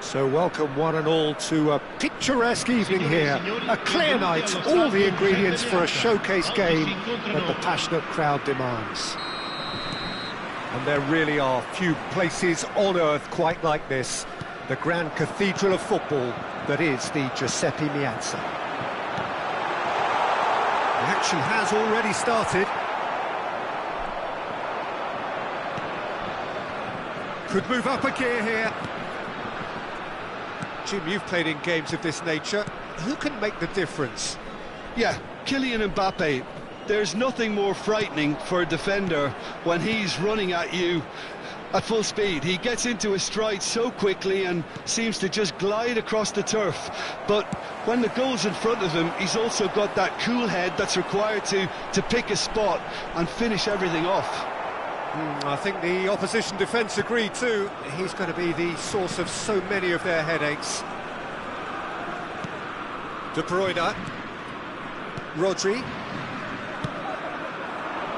So welcome one and all to a picturesque evening here, a clear night, all the ingredients for a showcase game that the passionate crowd demands. And there really are few places on earth quite like this, the grand cathedral of football that is the Giuseppe Meazza. The action has already started. Could move up a gear here. Jim, you've played in games of this nature. Who can make the difference? Yeah, Kylian Mbappe. There's nothing more frightening for a defender when he's running at you at full speed. He gets into his stride so quickly and seems to just glide across the turf. But when the goal's in front of him, he's also got that cool head that's required to pick a spot and finish everything off. I think the opposition defence agree too. He's going to be the source of so many of their headaches. De Bruyne. Rodri.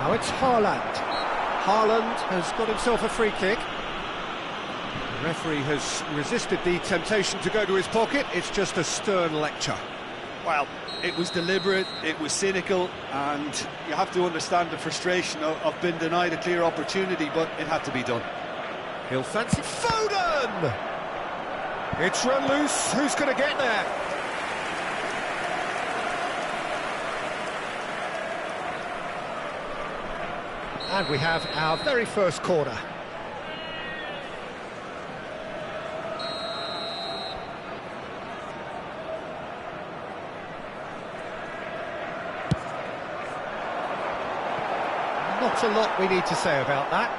Now it's Haaland. Haaland has got himself a free kick. The referee has resisted the temptation to go to his pocket. It's just a stern lecture. Well, it was deliberate, it was cynical, and you have to understand the frustration of being denied a clear opportunity, but it had to be done. He'll fancy Foden! It's run loose, who's going to get there? And we have our very first corner. Not a lot we need to say about that.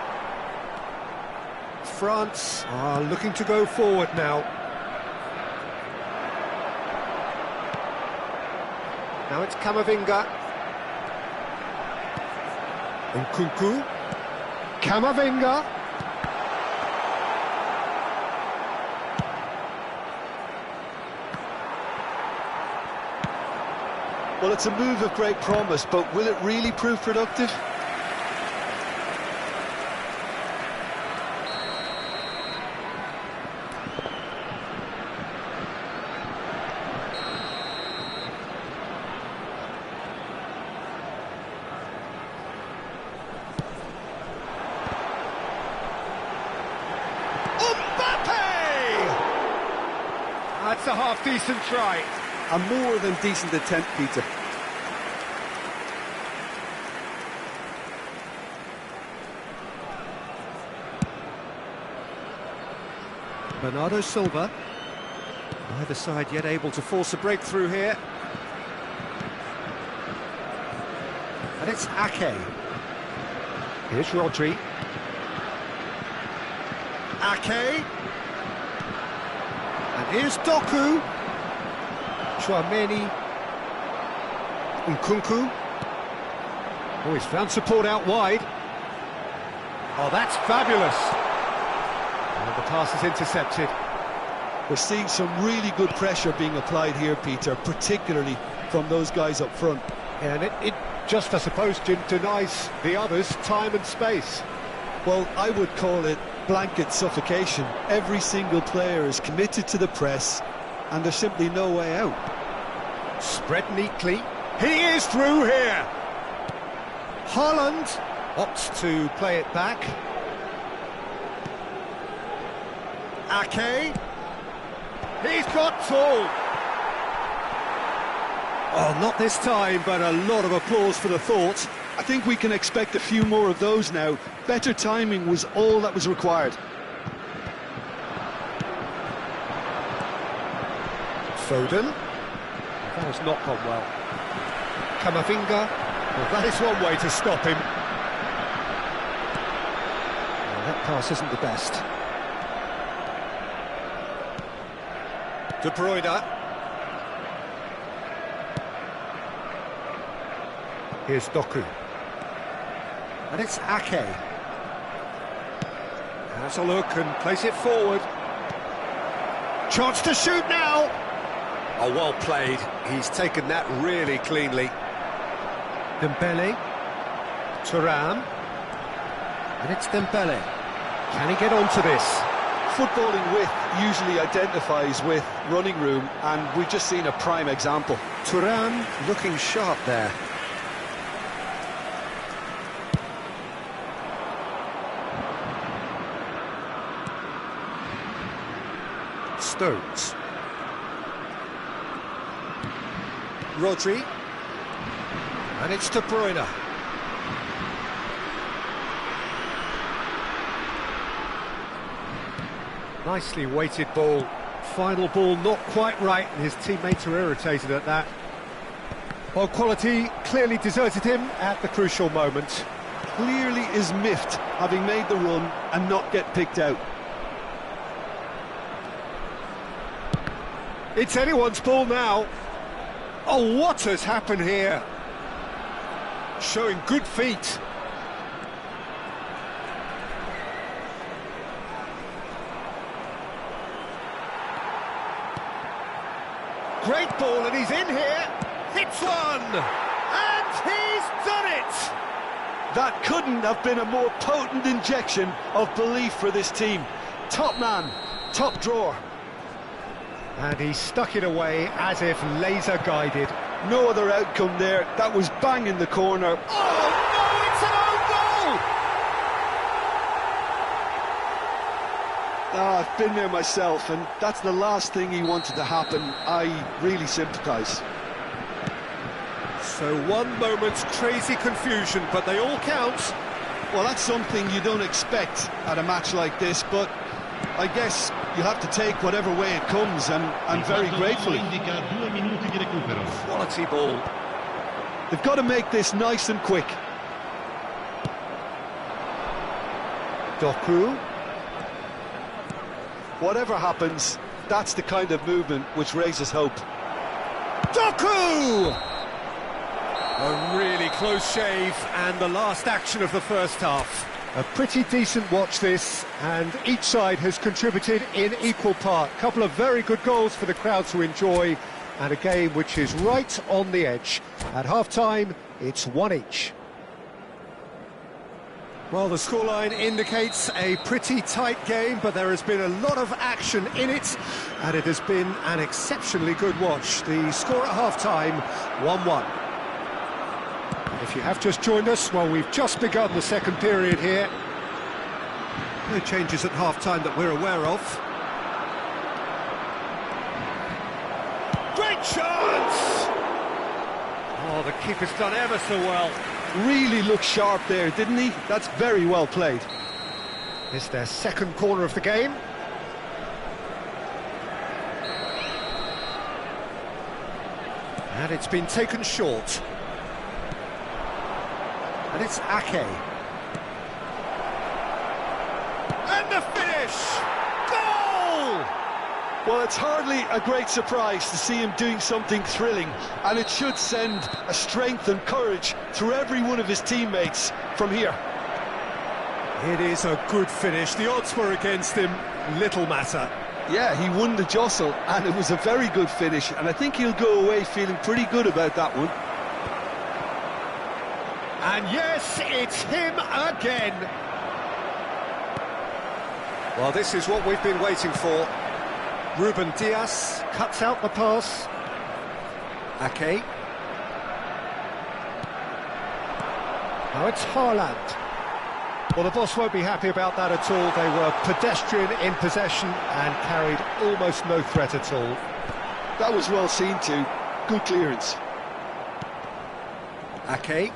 France are looking to go forward now. Now it's Camavinga. Nkunku. Camavinga. Well, it's a move of great promise, but will it really prove productive? That's a half-decent try. A more than decent attempt, Peter. Bernardo Silva. Neither side yet able to force a breakthrough here. And it's Ake. Here's Rodri. Ake. And here's Doku. Chouameni. Nkunku. Oh, he's found support out wide. Oh, that's fabulous. And the pass is intercepted. We're seeing some really good pressure being applied here, Peter, particularly from those guys up front. And it just, I suppose, denies the others time and space. Well, I would call it blanket suffocation. Every single player is committed to the press, and there's simply no way out. Spread neatly. He is through here. Haaland opts to play it back. Ake. He's got full. Oh, not this time, but a lot of applause for the thought. I think we can expect a few more of those now. Better timing was all that was required. Foden. That has not gone well. Camavinga. Well, that is one way to stop him. Well, that pass isn't the best. De Bruyne. Here's Doku. And it's Ake. Has a look and place it forward. Chance to shoot now. Oh, well played. He's taken that really cleanly. Dembele. Thuram. And it's Dembele. Can he get onto this? footballing width usually identifies with running room, and we've just seen a prime example. Turan looking sharp there. Stones. Rodri. And it's De Bruyne. Nicely weighted ball. Final ball not quite right, and his teammates are irritated at that. Well, quality clearly deserted him at the crucial moment. Clearly is miffed, having made the run and not get picked out. It's anyone's ball now. Oh, what has happened here? Showing good feet. Great ball, and he's in here. Hits one, and he's done it. That couldn't have been a more potent injection of belief for this team. Top man, top drawer. And he stuck it away as if laser guided. No other outcome there. That was bang in the corner. Oh no, it's an own goal! I've been there myself, and that's the last thing he wanted to happen. I really sympathise. So one moment's crazy confusion, but they all count. Well, that's something you don't expect at a match like this, but I guess you have to take whatever way it comes, and very gratefully. Quality ball. They've got to make this nice and quick. Doku. Whatever happens, that's the kind of movement which raises hope. Doku! A really close shave, and the last action of the first half. A pretty decent watch this, and each side has contributed in equal part. A couple of very good goals for the crowd to enjoy, and a game which is right on the edge. At half-time, it's 1 each. Well, the scoreline indicates a pretty tight game, but there has been a lot of action in it, and it has been an exceptionally good watch. The score at half-time, 1-1. If you have just joined us, well, we've just begun the second period here. No changes at half-time that we're aware of. Great chance! Oh, the keeper's done ever so well. Really looked sharp there, didn't he? That's very well played. It's their second corner of the game. And it's been taken short. And it's Ake. And the finish! Goal! Well, it's hardly a great surprise to see him doing something thrilling, and it should send a strength and courage through every one of his teammates from here. It is a good finish. The odds were against him, little matter. Yeah, he won the jostle, and it was a very good finish, and I think he'll go away feeling pretty good about that one. And yes, it's him again. Well, this is what we've been waiting for. Ruben Dias cuts out the pass. Ake. Now it's Haaland. Well, the boss won't be happy about that at all. They were pedestrian in possession and carried almost no threat at all. That was well seen too. Good clearance. Ake.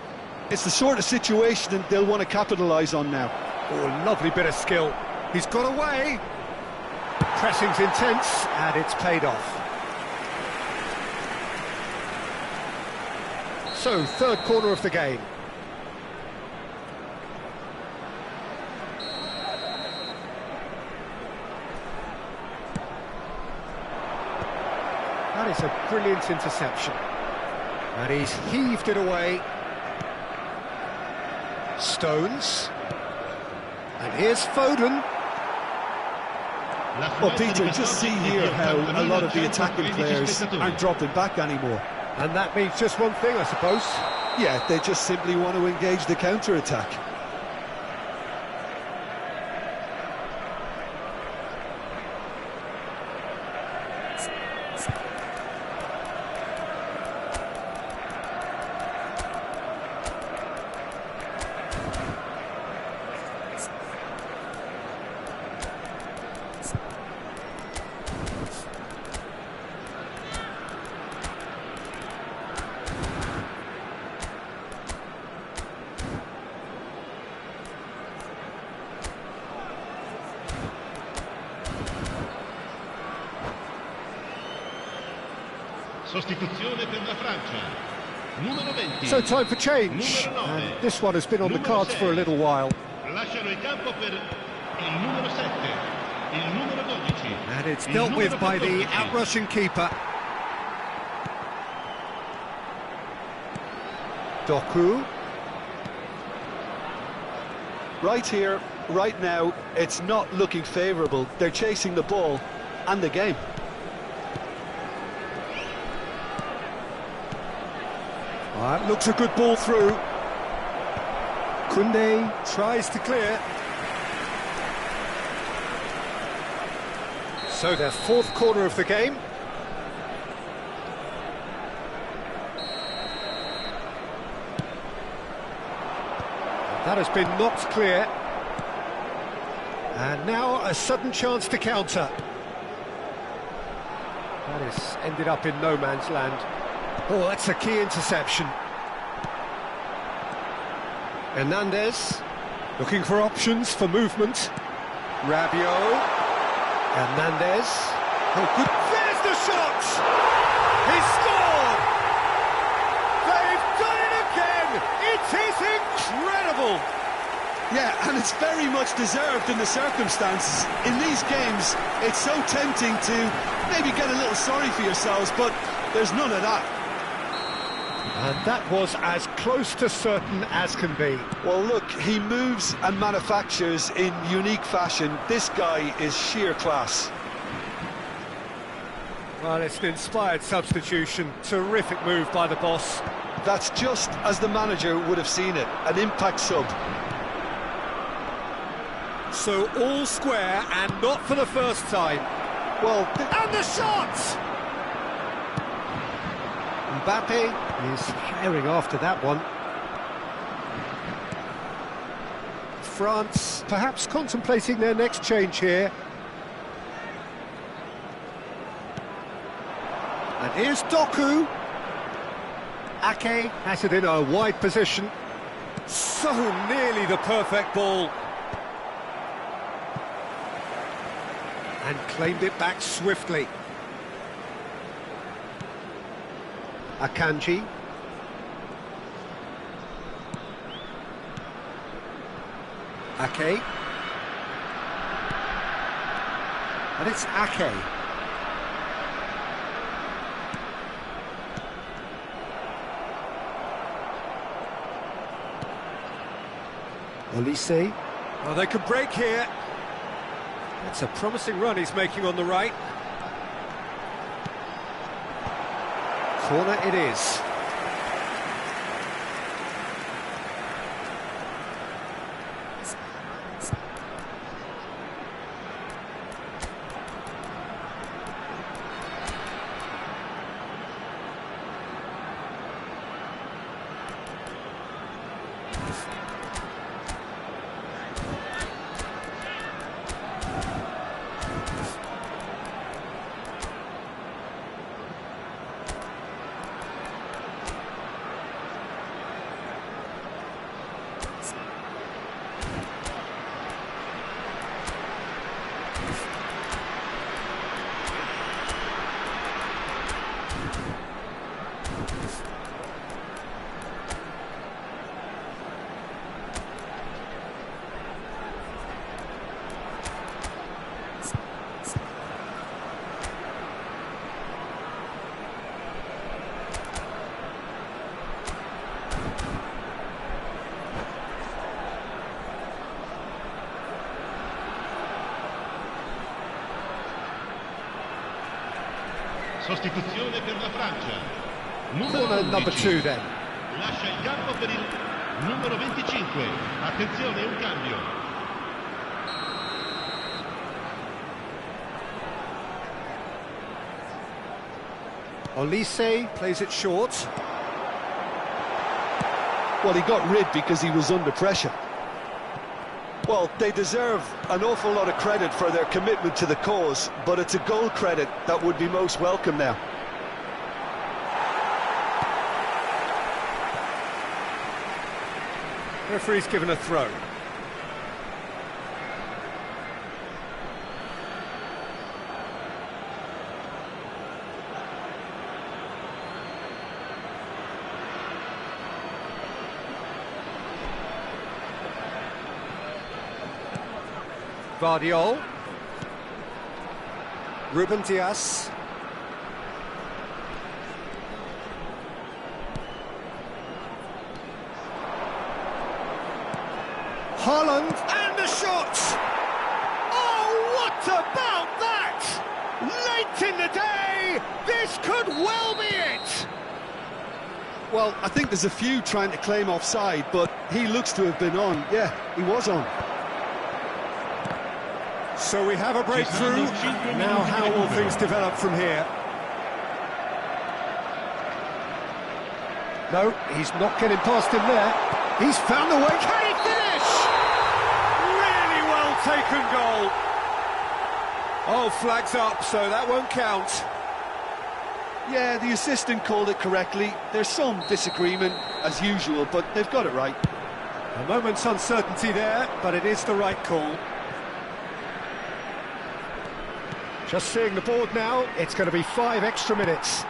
It's the sort of situation that they'll want to capitalise on now. Oh, a lovely bit of skill. He's got away. Pressing's intense, and it's paid off. So, third corner of the game. That is a brilliant interception. And he's heaved it away. Stones. And here's Foden. Well, Peter, just see here how a lot of the attacking players aren't dropping back anymore. And that means just one thing, I suppose. Yeah, they just simply want to engage the counter-attack. Sostituzione per la Francia. Numero 20. So time for change, and this one has been on the cards for a little while. Lasciano il campo per il numero 7, il numero 12. And it's dealt with by the out-rushing keeper. Doku. Right here, right now, it's not looking favourable. They're chasing the ball and the game. That looks a good ball through. Kunde tries to clear. So their fourth corner of the game. That has been knocked clear. And now a sudden chance to counter. That has ended up in no man's land. Oh, that's a key interception. Hernandez, looking for options for movement. Rabiot. Hernandez. Oh, good. There's the shot! He scored! They've done it again! It is incredible! Yeah, and it's very much deserved in the circumstances. In these games, it's so tempting to maybe get a little sorry for yourselves, but there's none of that. And that was as close to certain as can be. Well, look, he moves and manufactures in unique fashion. This guy is sheer class. Well, it's an inspired substitution. Terrific move by the boss. That's just as the manager would have seen it, an impact sub. So all square, and not for the first time. Well, and the shot! Mbappe is herring after that one. France perhaps contemplating their next change here. And here's Doku. Ake has it in a wide position. So nearly the perfect ball. And claimed it back swiftly. Akanji. Ake. And it's Ake. Olise. Oh, they could break here. That's a promising run he's making on the right. Corner it is. Sostituzione per la Francia. Corner number 2 then. Lascia il campo per il numero 25. Attenzione, un cambio. Olise plays it short. well, he got rid because he was under pressure. Well, they deserve an awful lot of credit for their commitment to the cause, but it's a goal credit that would be most welcome now. Referee's given a throw. Guardiol. Ruben Dias. Haaland, and the shot! Oh, what about that? Late in the day, this could well be it! Well, I think there's a few trying to claim offside, but he looks to have been on. Yeah, he was on. So we have a breakthrough. Now how will things develop from here? No, he's not getting past him there. He's found the way. Can he finish? Really well taken goal. Oh, flags up, so that won't count. Yeah, the assistant called it correctly. There's some disagreement, as usual, but they've got it right. A moment's uncertainty there, but it is the right call. Just seeing the board now, it's going to be 5 extra minutes.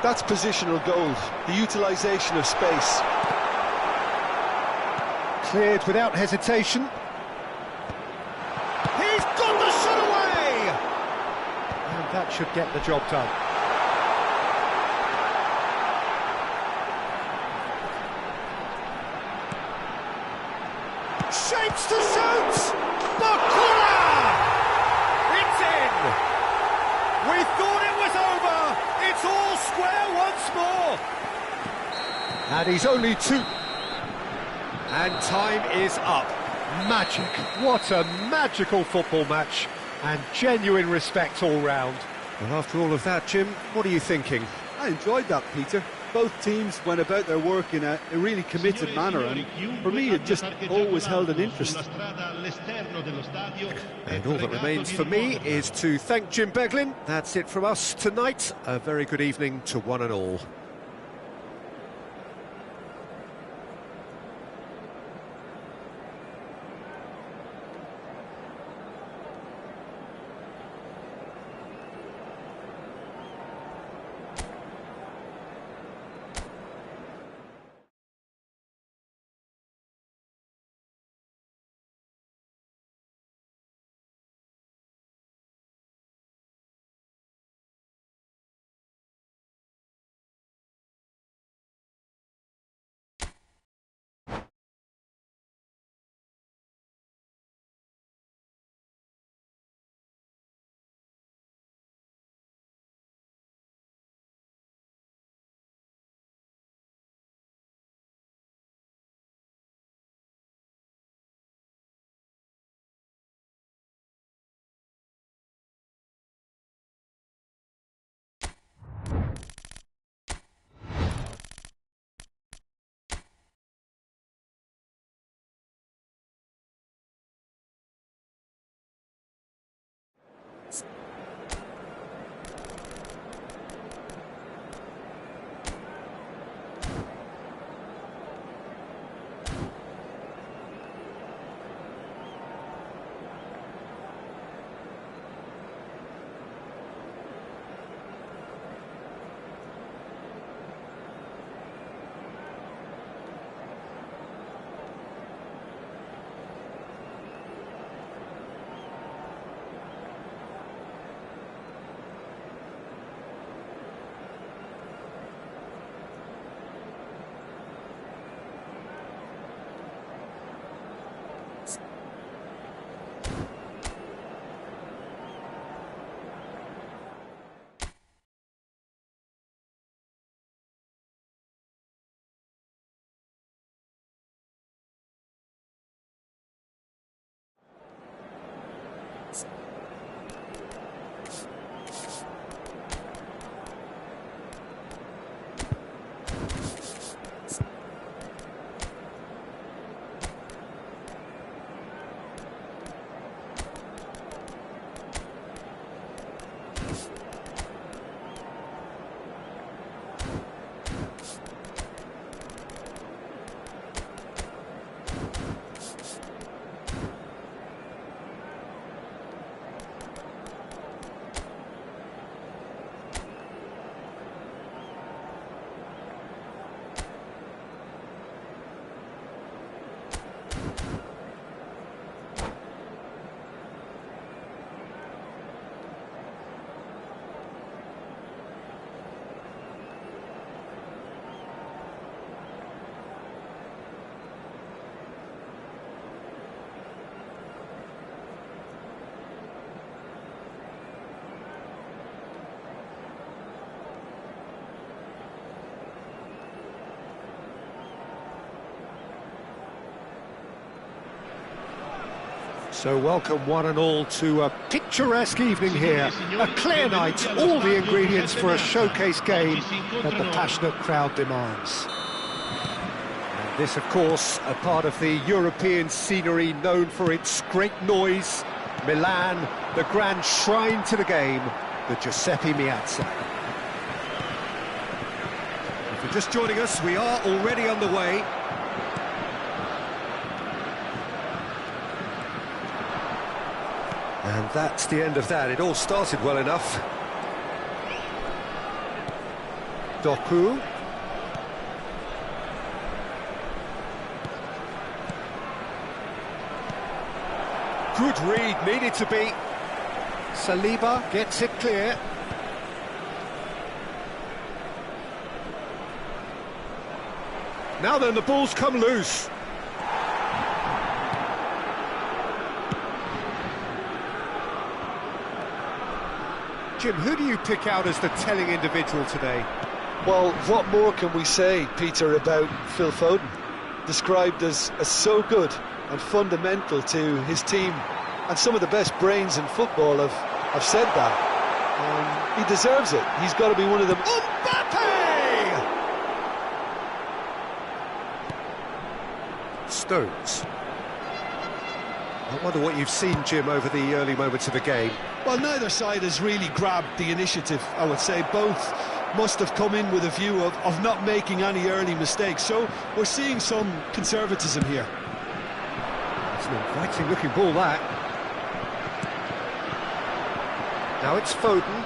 That's positional goal, the utilisation of space. Cleared without hesitation. He's got the shot away! And that should get the job done. Shapes to shoot! Bakula! It's in! We thought it was over! It's all square once more! And he's only 2... And time is up. Magic. What a magical football match. And genuine respect all round. Well, after all of that, Jim, what are you thinking? I enjoyed that, Peter. Both teams went about their work in a really committed manner, and for me it just always held an interest. And all that remains for me is to thank Jim Beglin. That's it from us tonight. A very good evening to one and all. So welcome one and all to a picturesque evening here. A clear night, all the ingredients for a showcase game that the passionate crowd demands. And this, of course, a part of the European scenery known for its great noise. Milan, the grand shrine to the game, the Giuseppe Meazza. If you're just joining us, we are already underway. And that's the end of that. It all started well enough. Doku. Good read, needed to be. Saliba gets it clear. Now then, the ball's come loose. Jim, who do you pick out as the telling individual today? Well, what more can we say, Peter, about Phil Foden? Described as so good and fundamental to his team, and some of the best brains in football have said that. He deserves it. He's got to be one of them. Mbappe! Stones. I wonder what you've seen, Jim, over the early moments of the game. Well, neither side has really grabbed the initiative, I would say. Both must have come in with a view of not making any early mistakes. So we're seeing some conservatism here. It's an inviting-looking ball, that. Now it's Foden.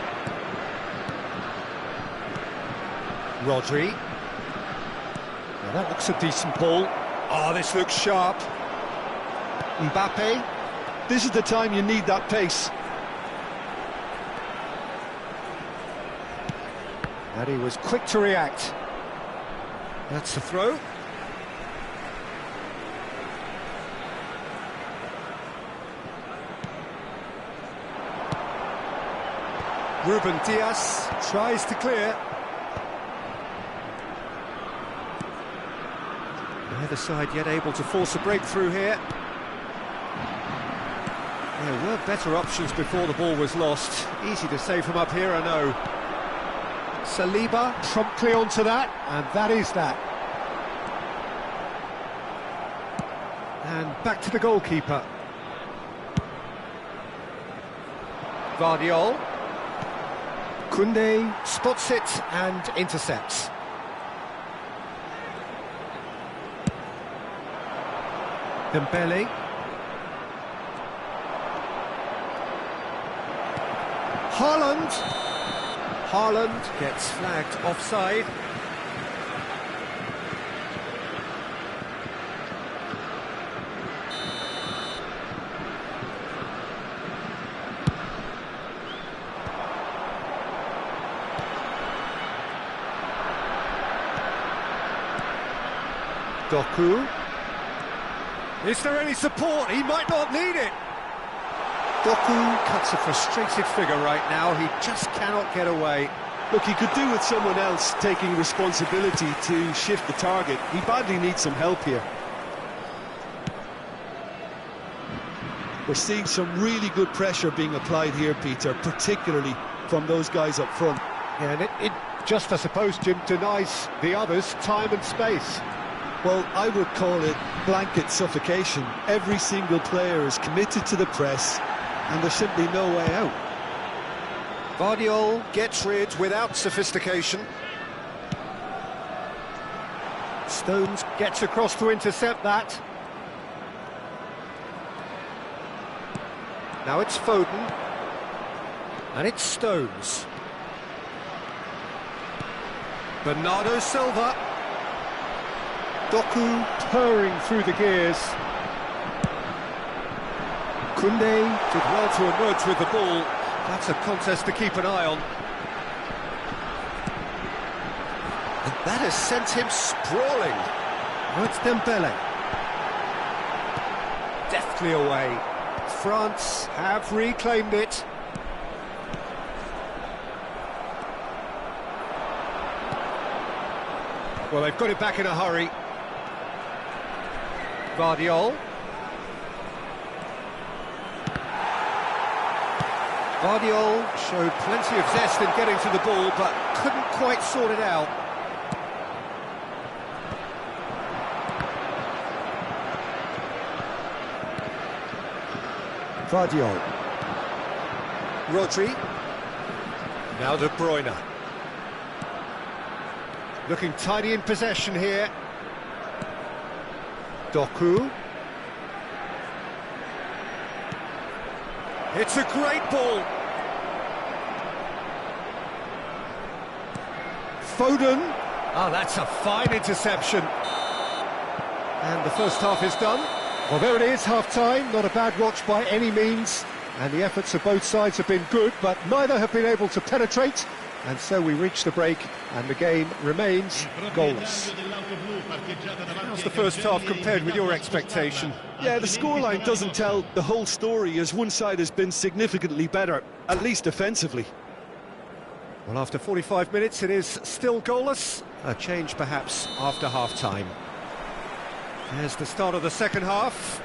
Rodri. Now that looks a decent ball. Oh, this looks sharp. Mbappe. This is the time you need that pace. And he was quick to react. That's the throw. Ruben Dias tries to clear. Neither side yet able to force a breakthrough here. There were better options before the ball was lost. Easy to say from up here, I know. Saliba promptly onto that, and that is that. And back to the goalkeeper. Vardiol. Koundé spots it and intercepts. Dembele. Haaland gets flagged offside. Doku. Is there any support? He might not need it. Doku cuts a frustrated figure right now. He just cannot get away. Look, he could do with someone else taking responsibility to shift the target. He badly needs some help here. We're seeing some really good pressure being applied here, Peter, particularly from those guys up front. Yeah, and it just, I suppose, Jim, denies the others time and space. Well, I would call it blanket suffocation. Every single player is committed to the press, and there's simply no way out. Vardiol gets rid without sophistication. Stones gets across to intercept that. Now it's Foden. And it's Stones. Bernardo Silva. Doku purring through the gears. Koundé did well to emerge with the ball. That's a contest to keep an eye on. And that has sent him sprawling. Now it's Dembele. Deftly away. France have reclaimed it. Well, they've got it back in a hurry. Guardiola showed plenty of zest in getting to the ball, but couldn't quite sort it out. Guardiola. Rodri. Now De Bruyne. Looking tidy in possession here. Doku. It's a great ball. Foden. Oh, that's a fine interception. And the first half is done. Well, there it is, half-time. Not a bad watch by any means. And the efforts of both sides have been good, but neither have been able to penetrate. And so we reach the break, and the game remains goalless. How's the first half compared with your expectation? Yeah, the scoreline doesn't tell the whole story, as one side has been significantly better, at least defensively. Well, after 45 minutes, it is still goalless. A change, perhaps, after half-time. There's the start of the second half.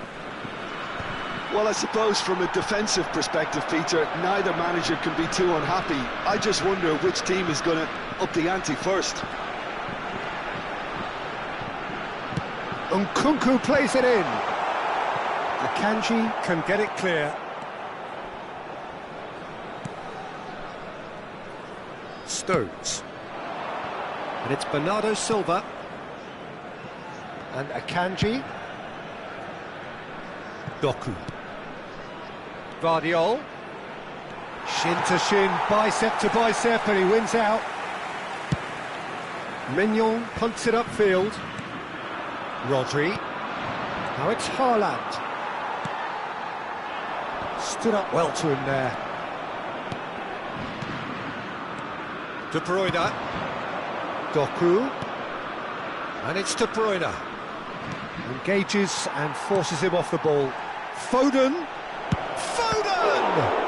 Well, I suppose from a defensive perspective, Peter, neither manager can be too unhappy. I just wonder which team is going to up the ante first. Nkunku plays it in. Akanji can get it clear. Stones. And it's Bernardo Silva. And Akanji. Doku. Guardiola. Shin to shin, bicep to bicep, and he wins out. Mignon punts it upfield. Rodri. Now it's Haaland. Stood up well to him there. De Bruyne. Doku. And it's De Bruyne. Engages and forces him off the ball. Foden! Foden!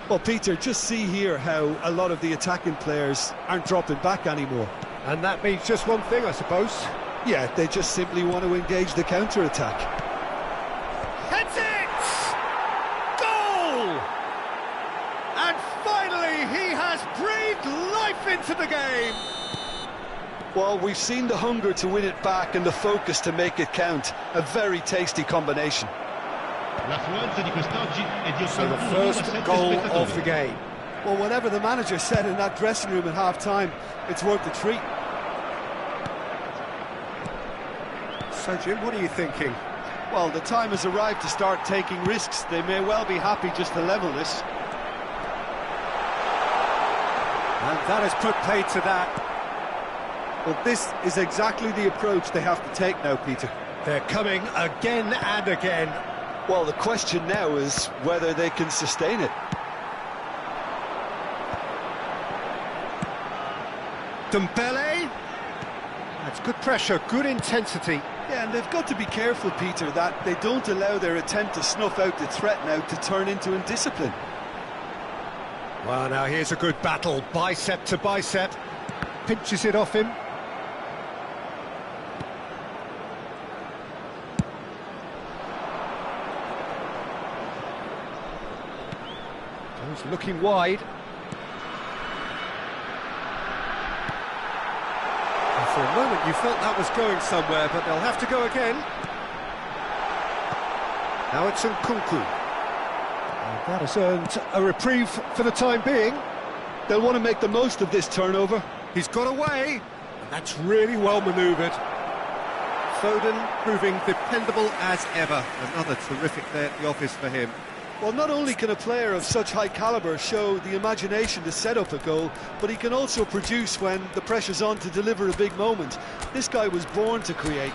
Well, Peter, just see here how a lot of the attacking players aren't dropping back anymore. And that means just one thing, I suppose. Yeah, they just simply want to engage the counter-attack. Heads it! Goal! And finally, he has breathed life into the game. Well, we've seen the hunger to win it back and the focus to make it count. A very tasty combination. So the first goal of the game. Well, whatever the manager said in that dressing room at half-time, it's worth the treat. So, Jim, what are you thinking? Well, the time has arrived to start taking risks. They may well be happy just to level this. And that has put paid to that. Well, this is exactly the approach they have to take now, Peter. They're coming again and again. Well, the question now is whether they can sustain it. Dembele. That's good pressure, good intensity. Yeah, and they've got to be careful, Peter, that they don't allow their attempt to snuff out the threat now to turn into indiscipline. Well, now here's a good battle, bicep to bicep. Pinches it off him. He's looking wide. And for a moment you felt that was going somewhere, but they'll have to go again. Now it's Nkunku. And that has earned a reprieve for the time being. They'll want to make the most of this turnover. He's got away, and that's really well manoeuvred. Foden proving dependable as ever. Another terrific day at the office for him. Well, not only can a player of such high calibre show the imagination to set up a goal, but he can also produce when the pressure's on to deliver a big moment. This guy was born to create.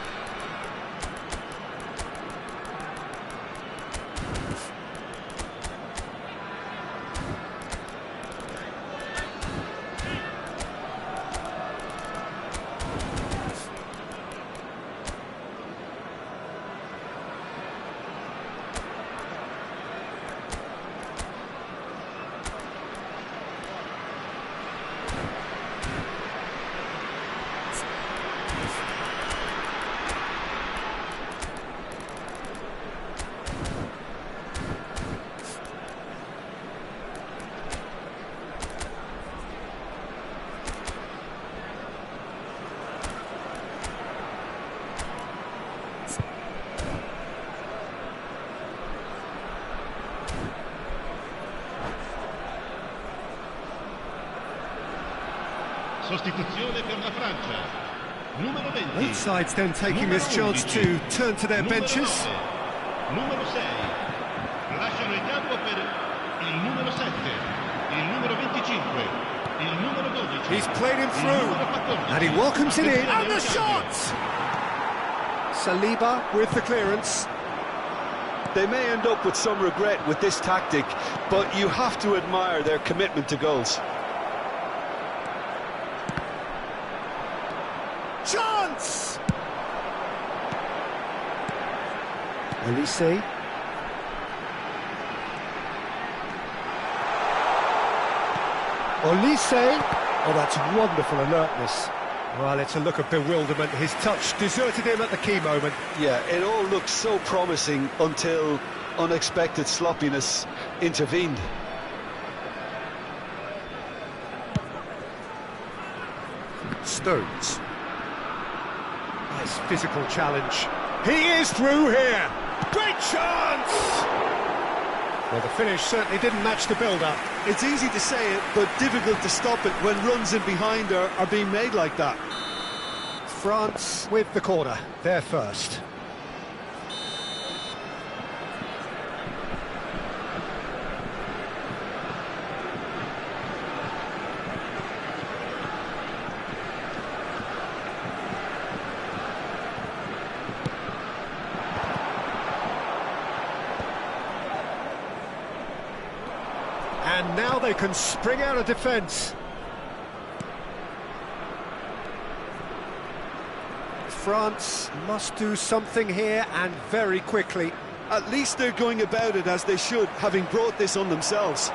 sostituzione per la Francia. Numero 20. Both sides then taking this chance to turn to their benches. Numero 6. Lasciano il campo per il numero 7, il numero 25, il numero 12. He's played him through, and he welcomes it in. And the shot! Saliba with the clearance. They may end up with some regret with this tactic, but you have to admire their commitment to goals. Chance! Elise. Olise. Oh, that's wonderful alertness. Well, it's a look of bewilderment. His touch deserted him at the key moment. Yeah, it all looked so promising until unexpected sloppiness intervened. Stones. Nice physical challenge. He is through here. Great chance! Well, the finish certainly didn't match the build-up. It's easy to say it, but difficult to stop it when runs in behind are being made like that. France with the corner, they're first. And now they can spring out of defence. France must do something here, and very quickly. At least they're going about it as they should, having brought this on themselves.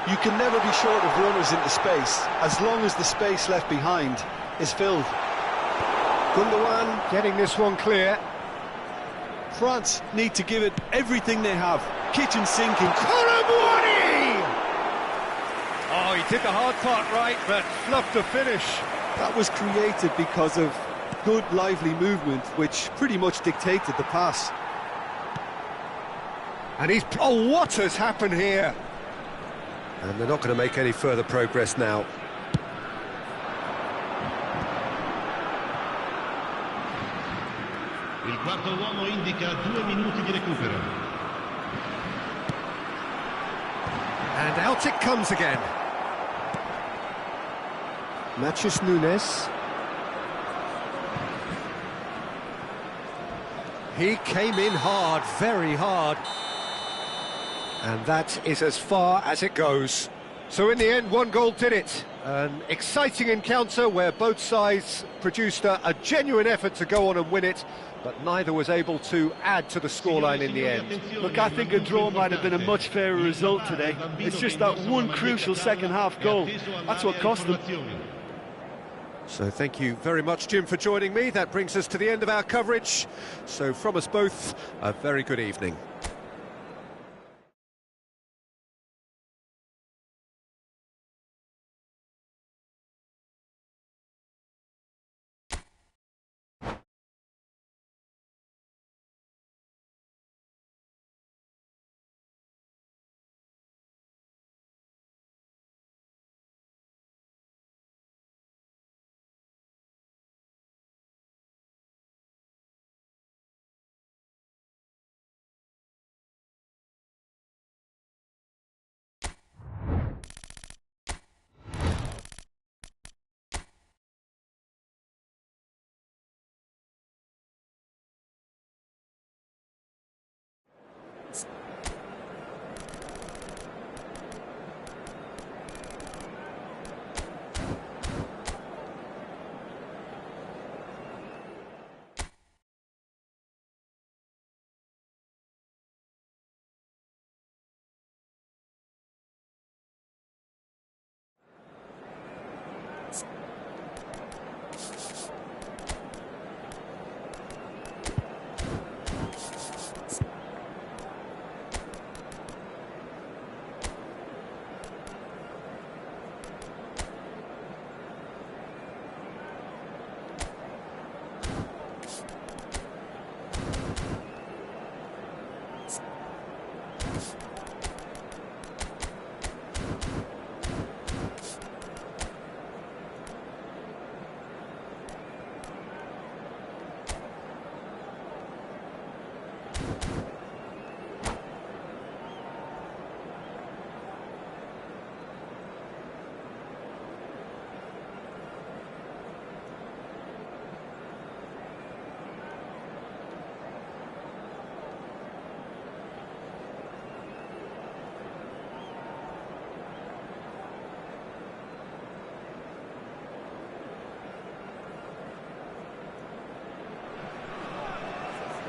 You can never be short of runners into space, as long as the space left behind is filled. Gundogan getting this one clear. France need to give it everything they have. Kitchen sinking. Colomboani! Oh, he did the hard part right, but fluffed the finish. That was created because of good, lively movement, which pretty much dictated the pass. And he's... Oh, what has happened here? And they're not going to make any further progress now. Il quarto uomo indica 2 minuti di recupero. And out it comes again. Mathias Nunes. He came in hard, very hard. And that is as far as it goes. So in the end, one goal did it. An exciting encounter where both sides produced a genuine effort to go on and win it, but neither was able to add to the scoreline in the end. Look, I think a draw might have been a much fairer result today. It's just that one crucial second-half goal. That's what cost them. So thank you very much, Jim, for joining me. That brings us to the end of our coverage. So from us both, a very good evening.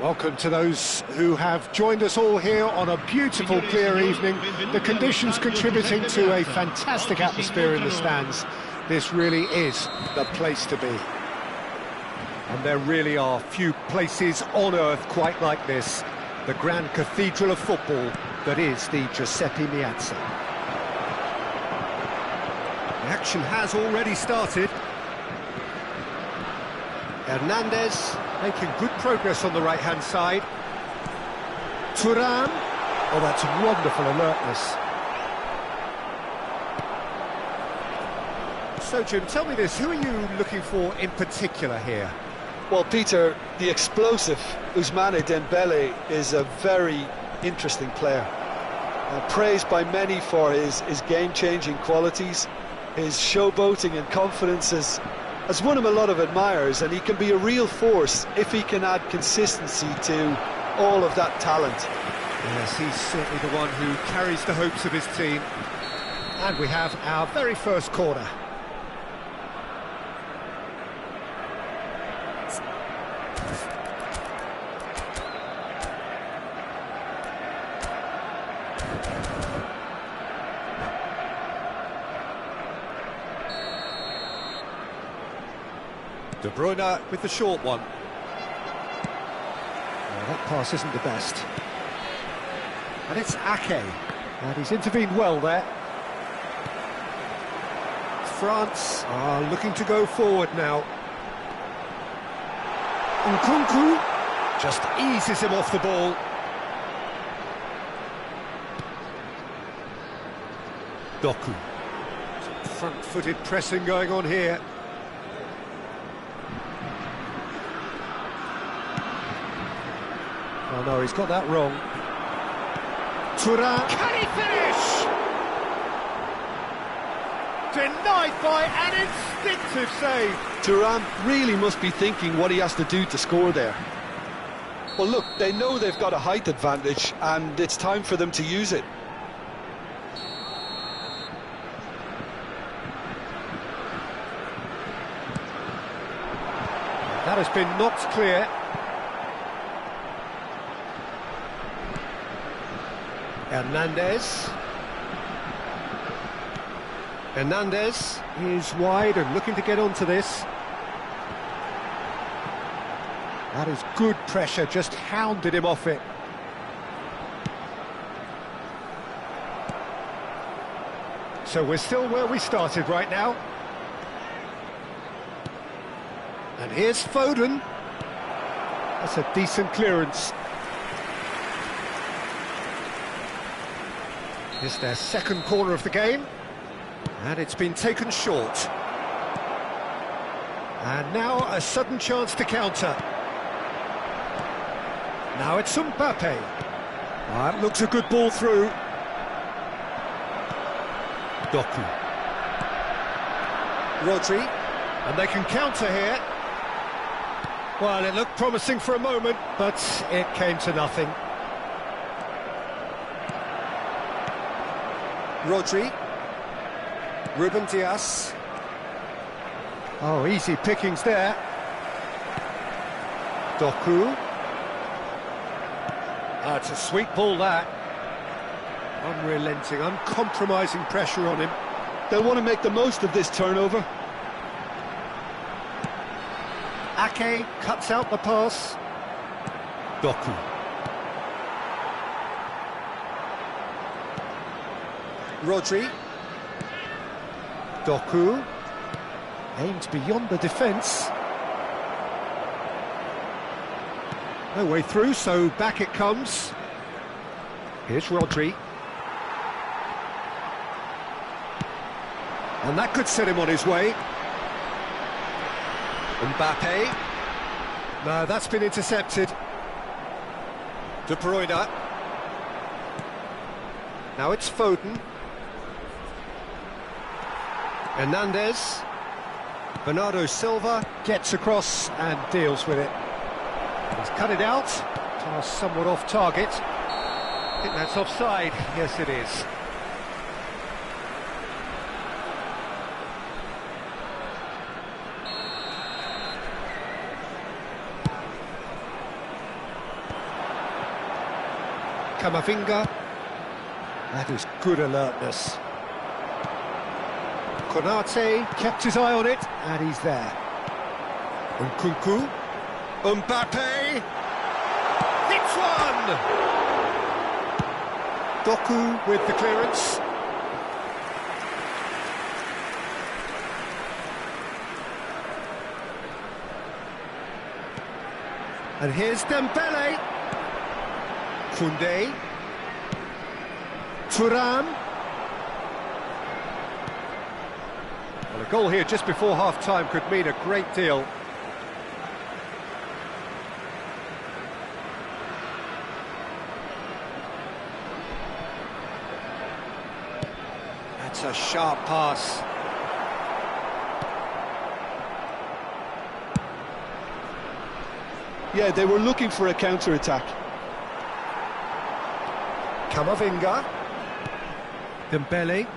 Welcome to those who have joined us all here on a beautiful, clear evening. The conditions contributing to a fantastic atmosphere in the stands. This really is the place to be. And there really are few places on earth quite like this. The grand cathedral of football that is the Giuseppe Meazza. The action has already started. Hernandez making good progress on the right-hand side. Thuram. Oh, that's wonderful alertness. So, Jim, tell me this, who are you looking for in particular here? Well, Peter, the explosive Ousmane Dembele is a very interesting player. Praised by many for his game-changing qualities. His showboating and confidence has won him a lot of admirers, and he can be a real force if he can add consistency to all of that talent. Yes, he's certainly the one who carries the hopes of his team. And we have our very first corner. De Bruyne with the short one. Well, that pass isn't the best. And it's Ake. And he's intervened well there. France are looking to go forward now. Nkunku just eases him off the ball. Doku. Some front-footed pressing going on here. Oh no, he's got that wrong. Thuram. Can he finish? Denied by an instinctive save. Thuram really must be thinking what he has to do to score there. Well, look, they know they've got a height advantage, and it's time for them to use it. That has been knocked clear. Hernandez is wide and looking to get onto this. That is good pressure, just hounded him off it. So we're still where we started right now. And here's Foden. That's a decent clearance. It's their second corner of the game, and it's been taken short. And now a sudden chance to counter. Now it's Mbappe. That looks a good ball through. Doku. Rodri, and they can counter here. Well, it looked promising for a moment, but it came to nothing. Rodri, Ruben Dias. Oh, easy pickings there. Doku. It's a sweet ball, that. Unrelenting, uncompromising pressure on him. They'll want to make the most of this turnover. Ake cuts out the pass. Doku. Rodri. Doku. Aimed beyond the defence. No way through, so back it comes. Here's Rodri. And that could set him on his way. Mbappe. No, that's been intercepted. De Bruyne. Now it's Foden. Hernandez. Bernardo Silva gets across and deals with it. He's cut it out. Pass somewhat off target. I think that's offside. Yes, it is. Camavinga. That is good alertness. Konate kept his eye on it, and he's there. Nkunku. Mbappe. Hits one! Doku with the clearance. And here's Dembele. Koundé. Thuram. Well, a goal here just before half-time could mean a great deal. That's a sharp pass. Yeah, they were looking for a counter-attack. Camavinga. Dembele.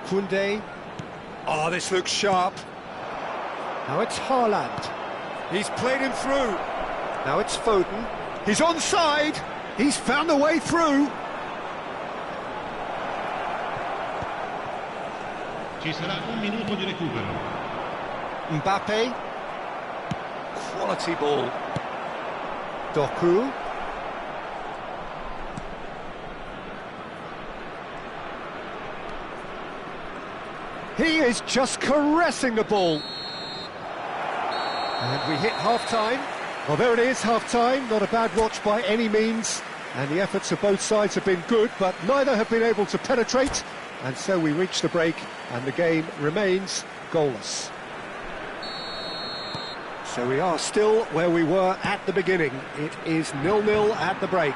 Koundé. Oh, this looks sharp. Now it's Haaland. He's played him through. Now it's Foden. He's onside. He's found a way through. Ci sarà un minuto di recupero. Mbappe. Quality ball. Doku. He is just caressing the ball. And we hit half-time. Well, there it is, half-time. Not a bad watch by any means. And the efforts of both sides have been good, but neither have been able to penetrate. And so we reach the break, and the game remains goalless. So we are still where we were at the beginning. It is 0-0 at the break.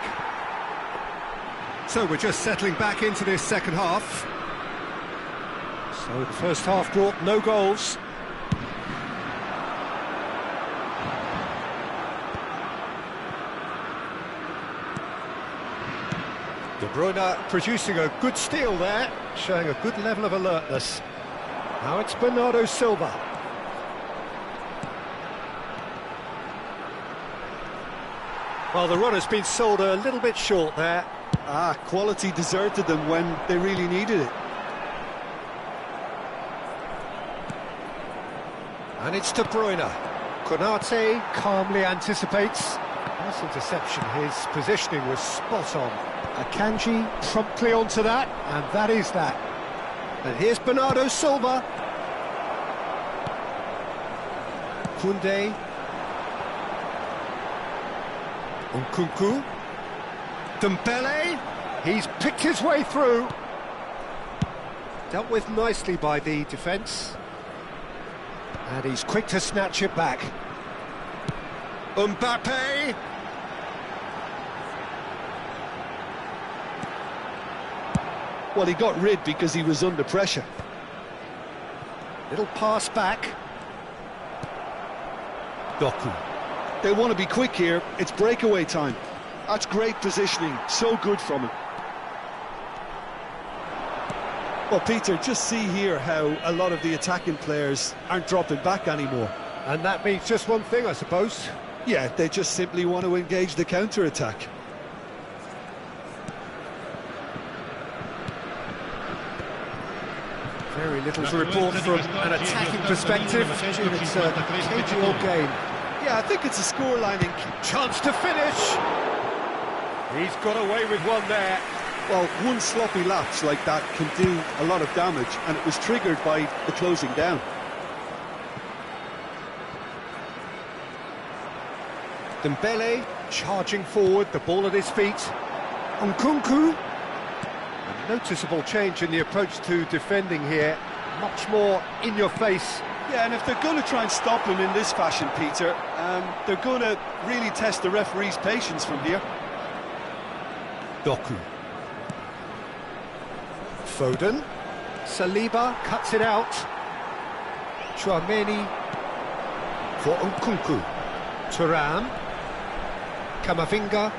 So we're just settling back into this second half. So the first half brought no goals. De Bruyne producing a good steal there, showing a good level of alertness. Now it's Bernardo Silva. Well, the run has been sold a little bit short there. Quality deserted them when they really needed it. And it's De Bruyne. Konate calmly anticipates. Nice interception, his positioning was spot on. Akanji promptly onto that, and that is that. And here's Bernardo Silva. Koundé. Nkunku. Dembele. He's picked his way through. Dealt with nicely by the defence. And he's quick to snatch it back. Mbappe. Well, he got rid because he was under pressure. Little pass back. Doku. They want to be quick here. It's breakaway time. That's great positioning. So good from him. Well, Peter, just see here how a lot of the attacking players aren't dropping back anymore. And that means just one thing, I suppose. Yeah, they just simply want to engage the counter-attack. Very little to report from an attacking perspective. It's a cagey old game. Yeah, I think it's a scoreline in... Chance to finish! He's got away with one there. Well, one sloppy lapse like that can do a lot of damage, and it was triggered by the closing down. Dembele charging forward, the ball at his feet. Nkunku. A noticeable change in the approach to defending here. Much more in your face. Yeah, and if they're going to try and stop him in this fashion, Peter, they're going to really test the referee's patience from here. Doku. Foden. Saliba cuts it out. Chouameni for Nkunku. Thuram. Camavinga.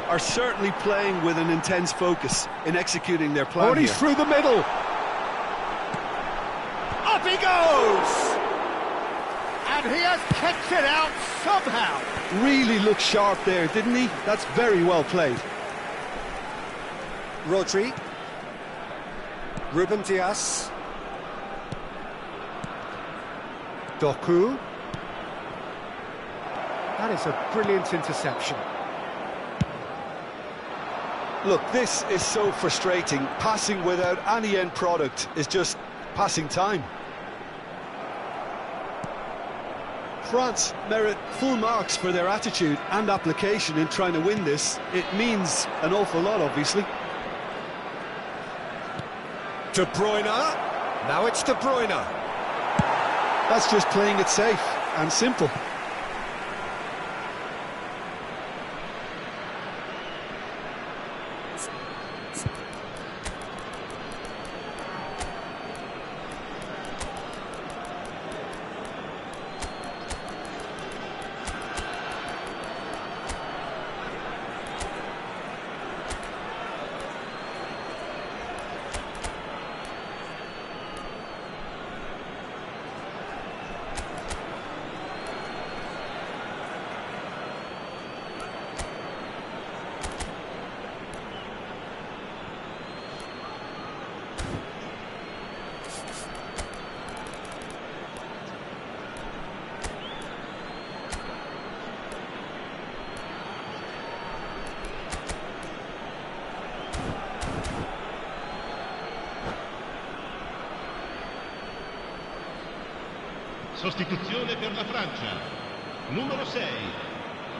Are certainly playing with an intense focus in executing their plan. Oh, and he's through the middle. A Up he goes! And he has kicked it out somehow. Really looked sharp there, didn't he? That's very well played. Rodri. Ruben Dias. Doku. That is a brilliant interception. Look, this is so frustrating. Passing without any end product is just passing time. France merit full marks for their attitude and application in trying to win this. It means an awful lot, obviously. De Bruyne. Now it's De Bruyne. That's just playing it safe and simple. Sostituzione per la Francia. Numero 6,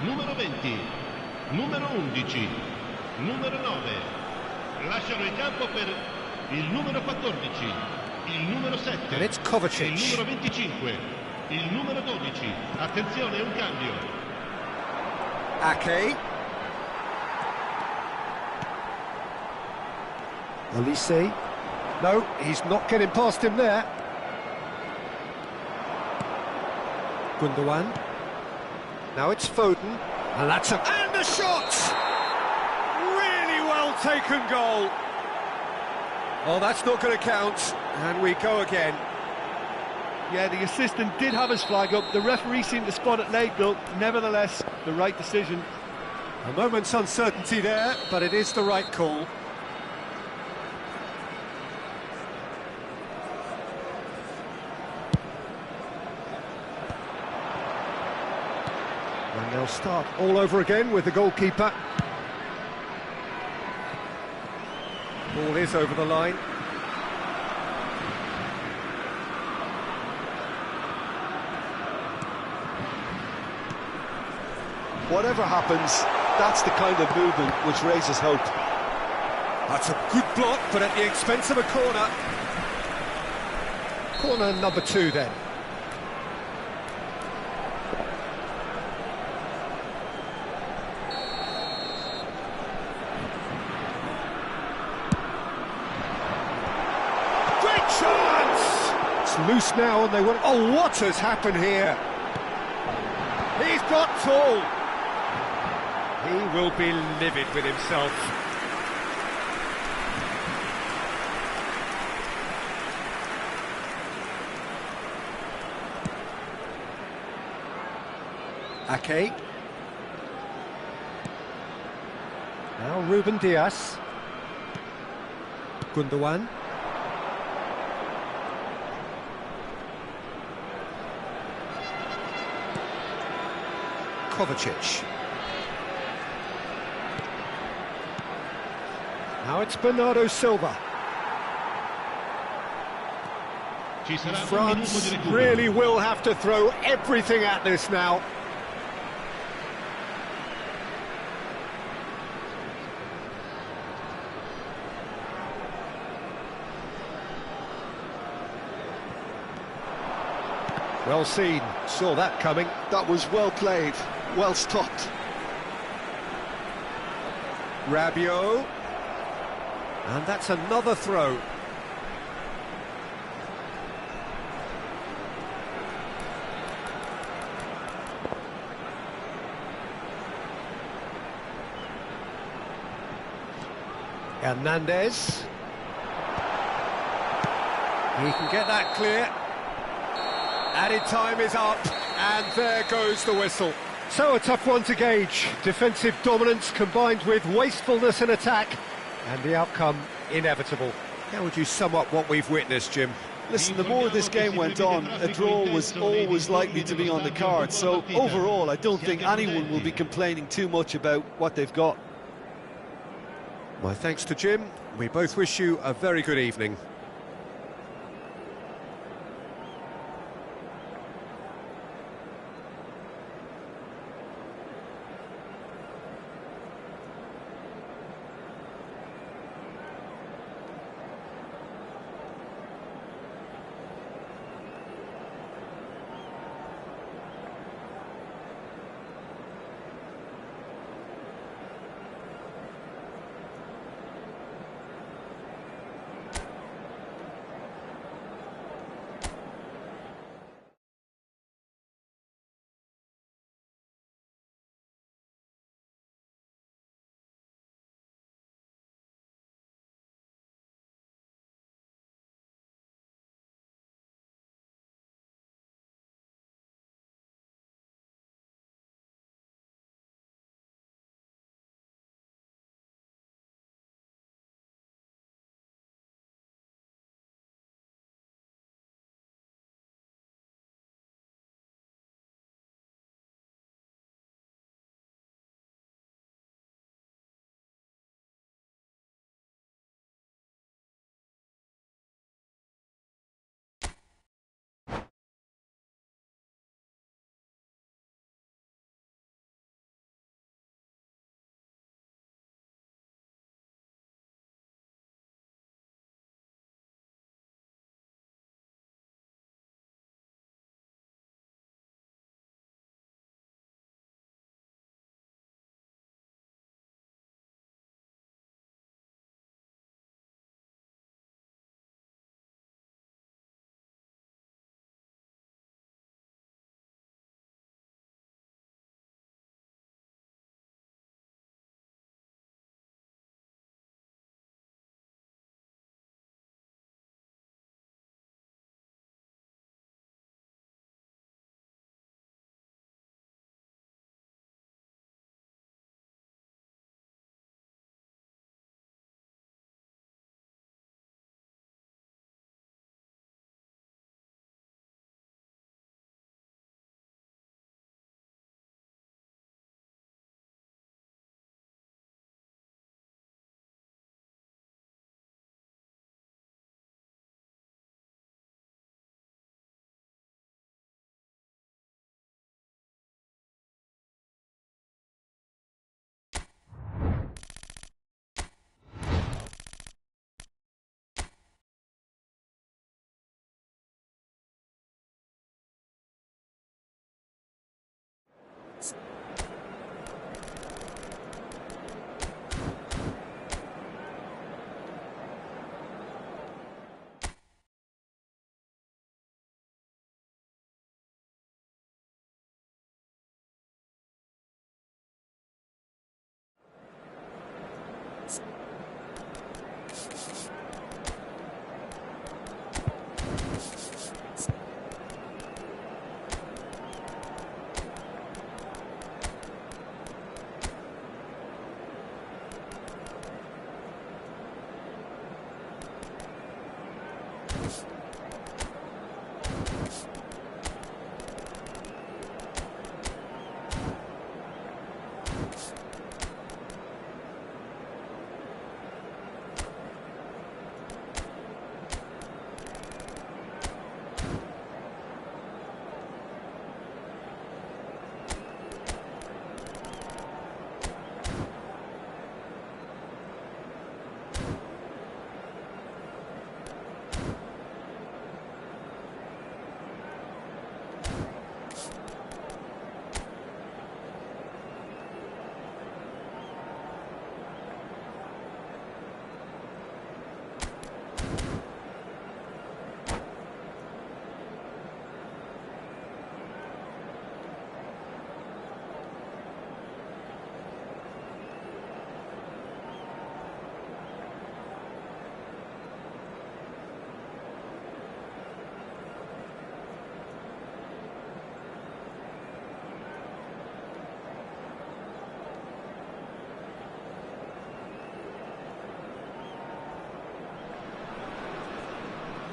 numero 20, numero 11, numero 9. Lasciano il campo per il numero 14, il numero 7, And it's Kovacic. il numero 25, il numero 12. Attenzione, un cambio. Ake. Olise. No, he's not getting past him there. Gundogan. Now it's Foden. And that's and a shot! Really well taken goal. Oh, that's not going to count. And we go again. Yeah, the assistant did have his flag up. The referee seemed to spot it late, though. Nevertheless, the right decision. A moment's uncertainty there, but it is the right call. And they'll start all over again with the goalkeeper. Ball is over the line. Whatever happens, that's the kind of movement which raises hope. That's a good block, but at the expense of a corner. Corner number 2 then. Great chance! It's loose now and they want... Oh, what has happened here? He's got tall. He will be livid with himself. Ake. Now Ruben Dias. Gundogan. Kovacic. Now it's Bernardo Silva. Ci sarà un minuto France di recupero. really will have to throw everything at this now. Well seen, saw that coming. That was well played, well stopped. Rabiot. And that's another throw. Hernandez. He can get that clear. Added time is up, and there goes the whistle. So a tough one to gauge. Defensive dominance combined with wastefulness in attack, and the outcome inevitable. How would you sum up what we've witnessed, Jim? Listen, the more this game went on, a draw was always likely to be on the card. So overall, I don't think anyone will be complaining too much about what they've got. My thanks to Jim. We both wish you a very good evening.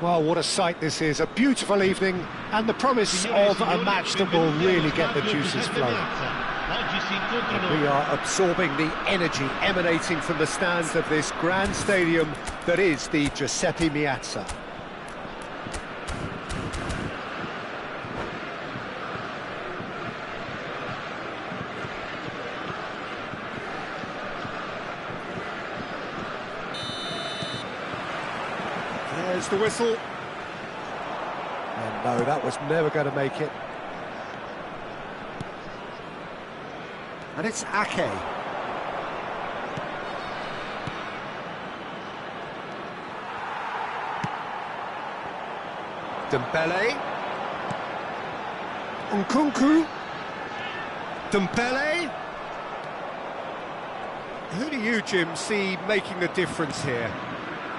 Well, what a sight this is, a beautiful evening, and the promise of a match that will really get the juices flowing. And we are absorbing the energy emanating from the stands of this grand stadium that is the Giuseppe Meazza. There's the whistle. And no, that was never going to make it. And it's Ake. Dembele. Nkunku. Dembele. Who do you, Jim, see making a difference here?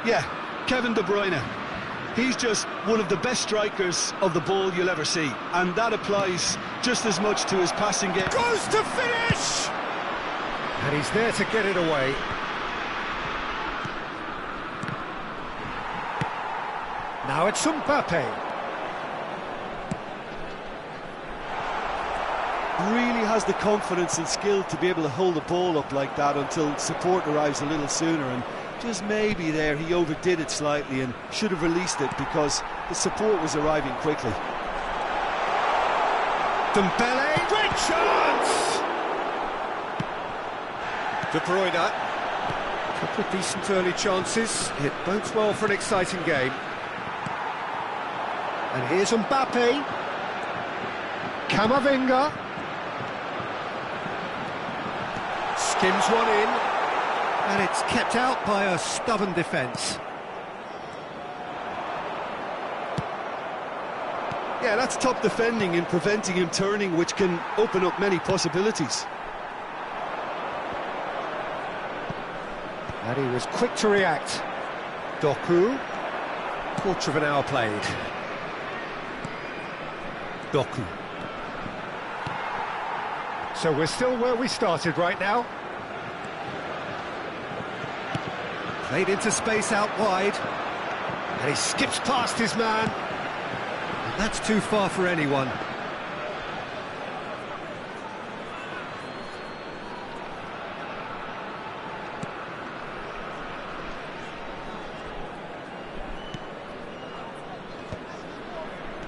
Yeah, Kevin De Bruyne. He's just one of the best strikers of the ball you'll ever see, and that applies just as much to his passing game. Goes to finish! And he's there to get it away. Now it's Mbappe. Really has the confidence and skill to be able to hold the ball up like that until support arrives a little sooner, and just maybe there he overdid it slightly and should have released it because the support was arriving quickly. Dembele, great chance! De Bruyne, a couple of decent early chances. It bodes well for an exciting game. And here's Mbappe. Camavinga. Skims one in. And it's kept out by a stubborn defence. Yeah, that's top defending and preventing him turning, which can open up many possibilities. And he was quick to react. Doku. Quarter of an hour played. Doku. So we're still where we started right now. Played into space out wide. And he skips past his man. And that's too far for anyone.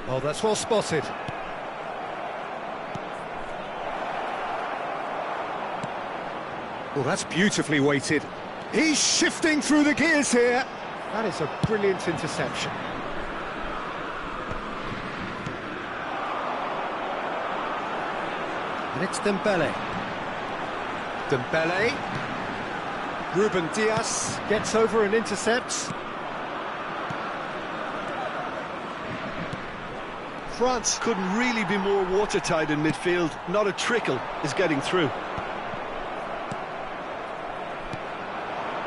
Oh, that's well spotted. Oh, that's beautifully weighted. He's shifting through the gears here. That is a brilliant interception. And it's Dembele. Dembele. Ruben Dias gets over and intercepts. France couldn't really be more watertight in midfield. Not a trickle is getting through.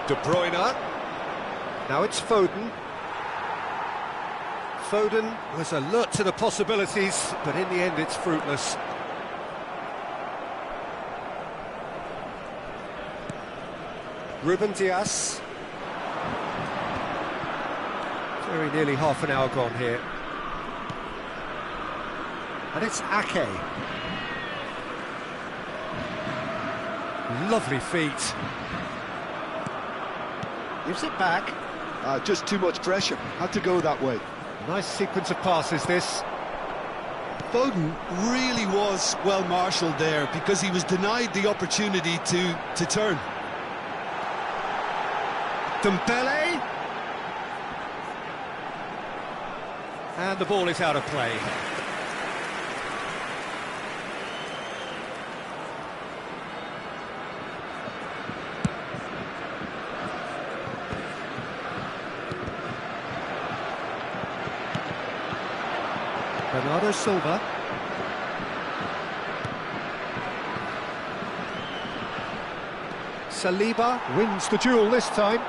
De Bruyne. Now it's Foden. Foden was alert to the possibilities, but in the end it's fruitless. Ruben Dias. Very nearly half an hour gone here. And it's Ake. Lovely feet. Gives it back. Just too much pressure. Had to go that way. Nice sequence of passes, this. Foden really was well marshalled there because he was denied the opportunity to turn. Dembele. And the ball is out of play. Bernardo Silva. Saliba wins the duel this time.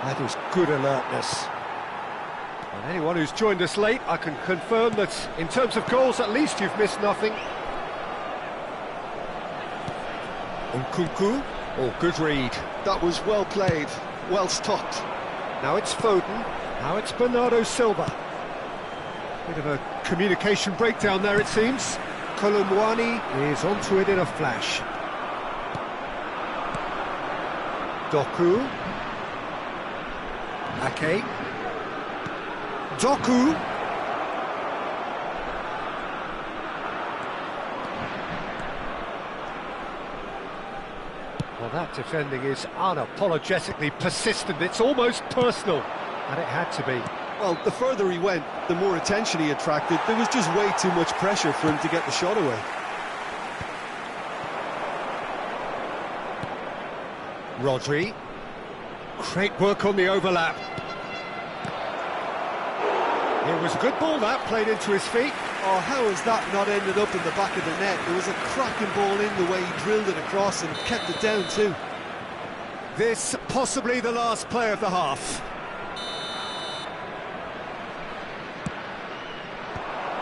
That is good alertness. And anyone who's joined us late, I can confirm that in terms of goals, at least you've missed nothing. Nkunku. Oh, good read. That was well played, well stopped. Now it's Foden. Now it's Bernardo Silva. Bit of a communication breakdown there, it seems. Kolumwani is onto it in a flash. Doku. Ake. Doku. Well, that defending is unapologetically persistent. It's almost personal, and it had to be. Well, the further he went, the more attention he attracted. There was just way too much pressure for him to get the shot away. Rodri. Great work on the overlap. It was a good ball that, played into his feet. Oh, how has that not ended up in the back of the net? It was a cracking ball in the way he drilled it across and kept it down too. This possibly the last play of the half.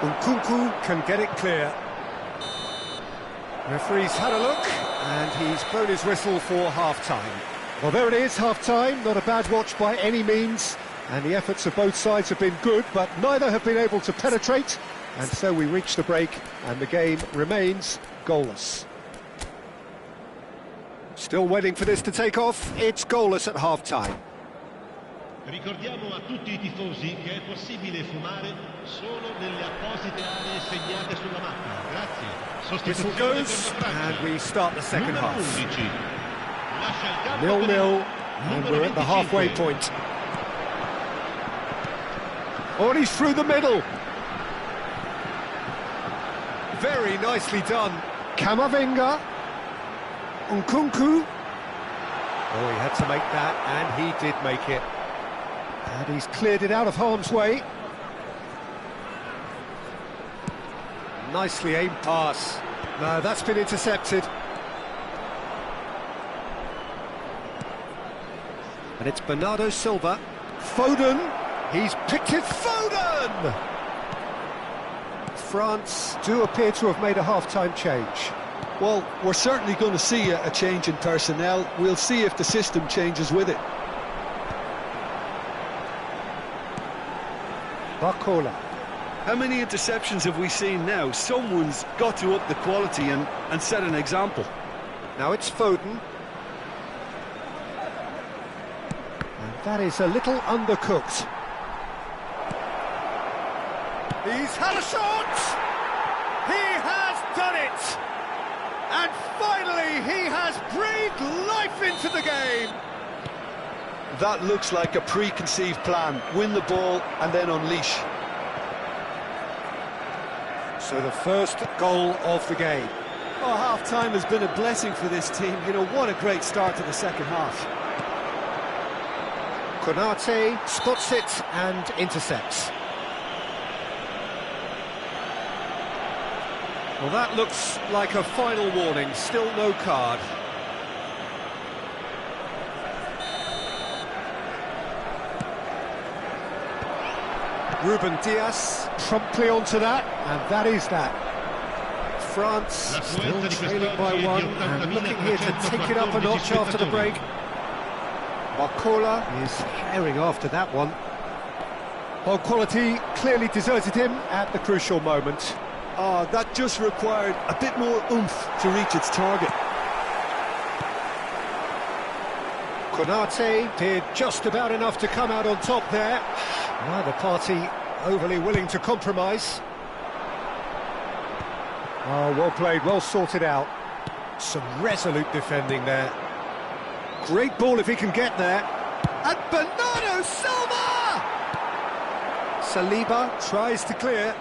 Nkunku can get it clear. Referee's had a look, and he's blown his whistle for half-time. Well, there it is, half-time. Not a bad watch by any means, and the efforts of both sides have been good, but neither have been able to penetrate, and so we reach the break, and the game remains goalless. Still waiting for this to take off. It's goalless at half-time. Ricordiamo a tutti I tifosi che è possibile fumare solo nelle apposite aree segnate sulla mappa. Grazie. Whistle goes, and we start the second Numero half. 11. Lascia il campo per 0-0, il and numero we're at the 25. halfway point. Oh, and he's through the middle. Very nicely done. Camavinga. Nkunku. Oh, he had to make that, and he did make it. And he's cleared it out of harm's way. Nicely aimed pass. No, that's been intercepted. And it's Bernardo Silva. Foden. He's picked it. Foden! France do appear to have made a half-time change. Well, we're certainly going to see a change in personnel. We'll see if the system changes with it. Barcola. How many interceptions have we seen now? Someone's got to up the quality and set an example. Now it's Foden. And that is a little undercooked. He's had a shot! He has done it! And finally he has breathed life into the game! That looks like a preconceived plan. Win the ball and then unleash. So the first goal of the game. Oh, half-time has been a blessing for this team. You know, what a great start to the second half. Konate spots it and intercepts. Well, that looks like a final warning. Still no card. Ruben Dias promptly onto that, and that is that. France still trailing by one, and looking here to take it up a notch after the break. Barcola is herring after that one. Well, quality clearly deserted him at the crucial moment. Oh, that just required a bit more oomph to reach its target. Konate did just about enough to come out on top there. Neither party overly willing to compromise. Oh, well played, well sorted out. Some resolute defending there. Great ball if he can get there. And Bernardo Silva! Saliba tries to clear.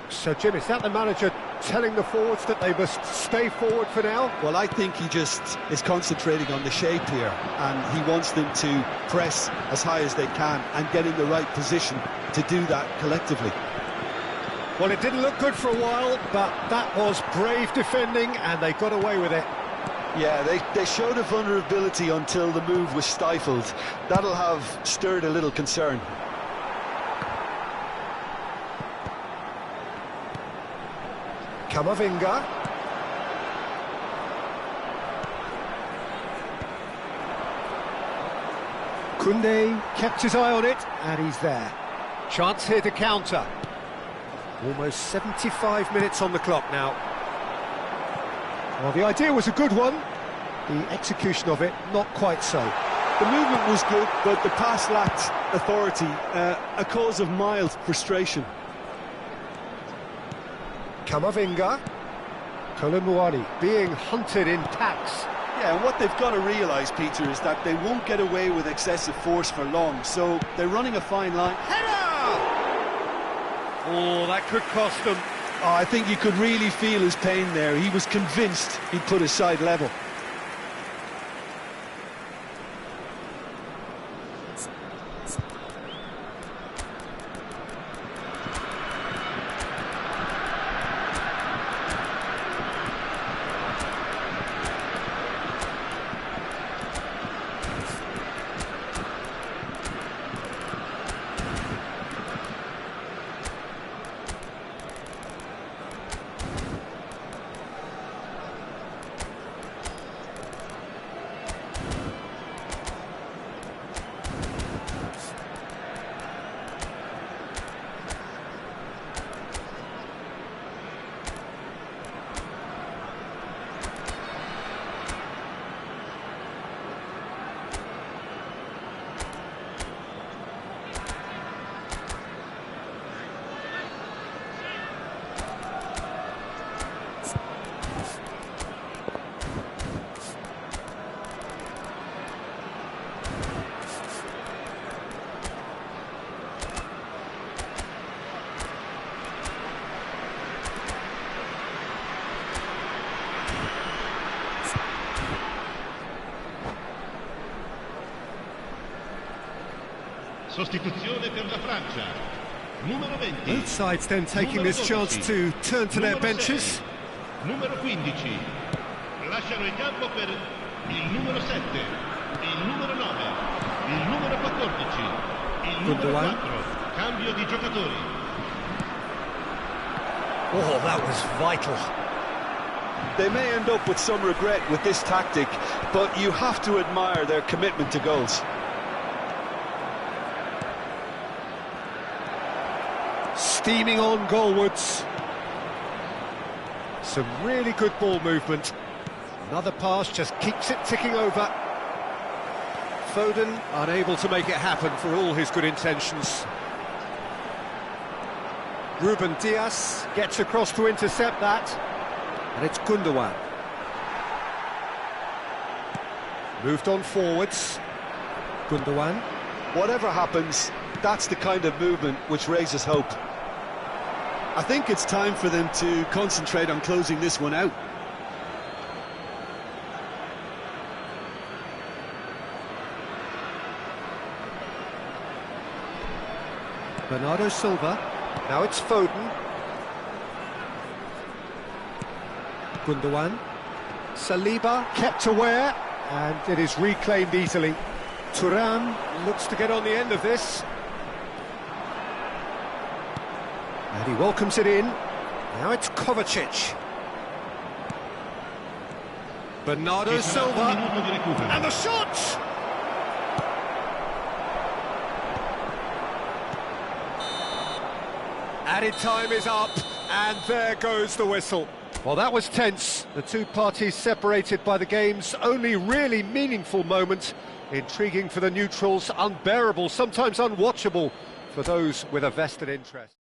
So, Jim, is that the manager telling the forwards that they must stay forward for now? Well, I think he just is concentrating on the shape here, and he wants them to press as high as they can and get in the right position to do that collectively. Well, it didn't look good for a while, but that was brave defending, and they got away with it. Yeah, they showed a vulnerability until the move was stifled. That'll have stirred a little concern. Camavinga. Koundé kept his eye on it, and he's there. Chance here to counter. Almost 75 minutes on the clock now. Well, the idea was a good one. The execution of it, not quite so. The movement was good, but the pass lacked authority, a cause of mild frustration. Camavinga. Kolomuani being hunted in packs. Yeah, and what they've got to realise, Peter, is that they won't get away with excessive force for long, so they're running a fine line. Header! Oh, that could cost them. Oh, I think you could really feel his pain there. He was convinced he'd put his side level. Sostituzione per la Francia. Numero 20. Both sides then taking this chance to turn to their benches. Numero 15. Lasciano il campo per il numero 7, il numero 9, il numero 14, il numero 4. Cambio di giocatori. Oh, that was vital. They may end up with some regret with this tactic, but you have to admire their commitment to goals. Steaming on goalwards. Some really good ball movement. Another pass just keeps it ticking over. Foden unable to make it happen for all his good intentions. Ruben Dias gets across to intercept that. And it's Gundogan. Moved on forwards. Gundogan. Whatever happens, that's the kind of movement which raises hope. I think it's time for them to concentrate on closing this one out. Bernardo Silva. Now it's Foden. Gundogan. Saliba kept aware, and it is reclaimed easily. Thuram looks to get on the end of this. And he welcomes it in. Now it's Kovacic. Bernardo Silva. And the shot! Added time is up, and there goes the whistle. Well, that was tense. The two parties separated by the game's only really meaningful moment. Intriguing for the neutrals, unbearable, sometimes unwatchable for those with a vested interest.